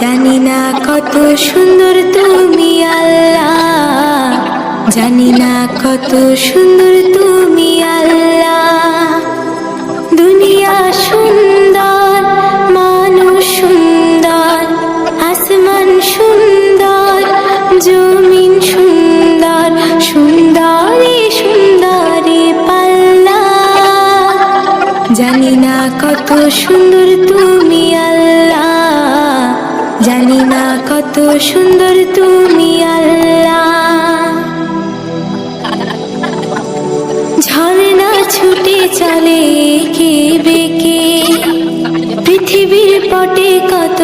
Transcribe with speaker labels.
Speaker 1: জানি না কত সুন্দর তুমি আল্লাহ, জানি না কত সুন্দর তুমি আল্লাহ। দুনিয়া সুন্দর, মানুষ সুন্দর, আসমান সুন্দর, জমিন সুন্দর, সুন্দরী সুন্দরী পাল্লা। জানি না কত সুন্দর তুমি আল্লাহ, জানি না কত সুন্দর তুমি আল্লাহ। ঝর্ণা ছুটে চলে কে বেঁকে, পৃথিবীর পটে কত